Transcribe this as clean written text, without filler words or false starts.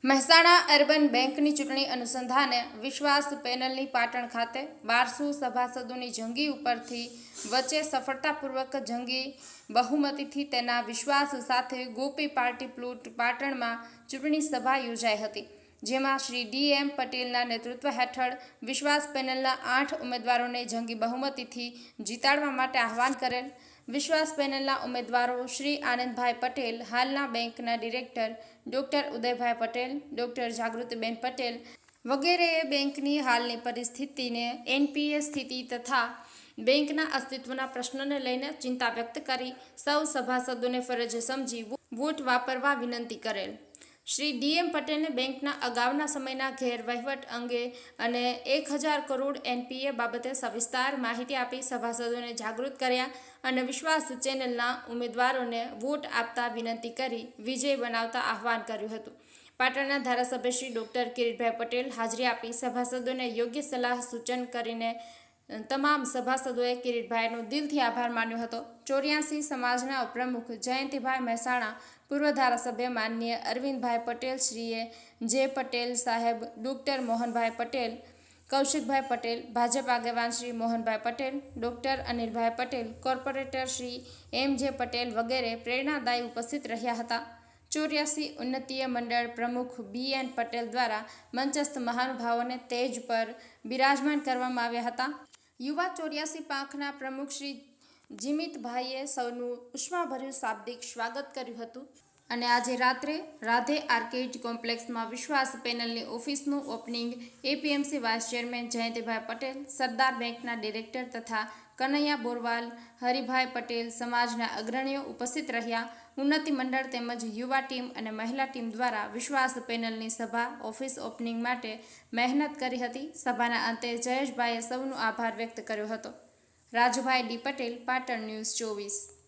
Mehsana urban બેંકની ચૂંટણી અનુસંધાને વિશ્વાસ પેનલની પાટણ ખાતે 1200 સભાસદોની જંગી ઉપરથી વચ્ચે સફળતાપૂર્વક જંગી બહુમતીથી તેના વિશ્વાસ સાથે ગોપી પાર્ટી પ્લોટ પાટણમાં ચૂંટણી સભા યોજાઈ હતી, જેમાં શ્રી ડી.એમ. પટેલના નેતૃત્વ હેઠળ વિશ્વાસ પેનલના 8 ઉમેદવારોને જંગી બહુમતીથી જીતાડવા માટે આહવાન કરેલ. વિશ્વાસ પેનલના ઉમેદવારો શ્રી આનંદભાઈ પટેલ, હાલના બેંકના director doctor Udaybhai Patel, doctor Jagrutiben Patel વગેરેએ બેંકની હાલની પરિસ્થિતિને, એનપીએ સ્થિતિ તથા બેંકના અસ્તિત્વના પ્રશ્નને લઈને ચિંતા વ્યક્ત કરી સૌ સભાસદોને ફરજ સમજી વોટ વાપરવા વિનંતી કરેલ. શ્રી ડી.એમ. પટેલને બેંકના અગાઉના સમયના ગેરવહીવટ અંગે અને 1000 કરોડ એનપીએ બાબતે સવિસ્તાર માહિતી આપી સભાસદોને જાગૃત કર્યા અને વિશ્વાસ ચેનલના ઉમેદવારોને વોટ આપતા વિનંતી કરી વિજય બનાવતા આહવાન કર્યું હતું. પાટણના ધારાસભ્ય શ્રી ડૉક્ટર કિરીટભાઈ પટેલ હાજરી આપી સભાસદોને યોગ્ય સલાહ સૂચન કરીને તમામ સભાસદોએ કિરીટભાઈનો દિલથી આભાર માન્યો હતો. 84 સમાજના ઉપપ્રમુખ જયંતિભાઈ મહેસાણા, પૂર્વ ધારાસભ્ય માનનીય અરવિંદભાઈ પટેલ શ્રીએ, જે પટેલ સાહેબ, ડૉક્ટર મોહનભાઈ પટેલ, કૌશિકભાઈ પટેલ, ભાજપ આગેવાન શ્રી મોહનભાઈ પટેલ, ડૉક્ટર અનિલભાઈ પટેલ, કોર્પોરેટર શ્રી એમ.જે. પટેલ વગેરે પ્રેરણાદાયી ઉપસ્થિત રહ્યા હતા. 84 ઉન્નતીય મંડળ પ્રમુખ બી.એન. પટેલ દ્વારા મંચસ્થ મહાનુભાવોને તેજ પર બિરાજમાન કરવામાં આવ્યા હતા. યુવા 84 પાંખના પ્રમુખ શ્રી જીમિતભાઈએ સૌનું ઉષ્માભર્યું શાબ્દિક સ્વાગત કર્યું હતું અને આજે રાત્રે રાધે આર્કેડ કોમ્પ્લેક્સમાં વિશ્વાસ પેનલની ઓફિસનું opening APMC vice chairman Jayantibhai Patel, Sardar બેંકના ડિરેક્ટર તથા કનૈયા બોરવાલ, હરિભાઈ પટેલ સમાજના અગ્રણીઓ ઉપસ્થિત રહ્યા. ઉન્નતિ મંડળ તેમજ યુવા ટીમ અને મહિલા ટીમ દ્વારા વિશ્વાસ પેનલની સભા ઓફિસ ઓપનિંગ માટે મહેનત કરી હતી. સભાના અંતે જયેશભાઈએ સૌનો આભાર વ્યક્ત કર્યો હતો. રાજુભાઈ ડી. પટેલ, પાટણ ન્યૂઝ 24.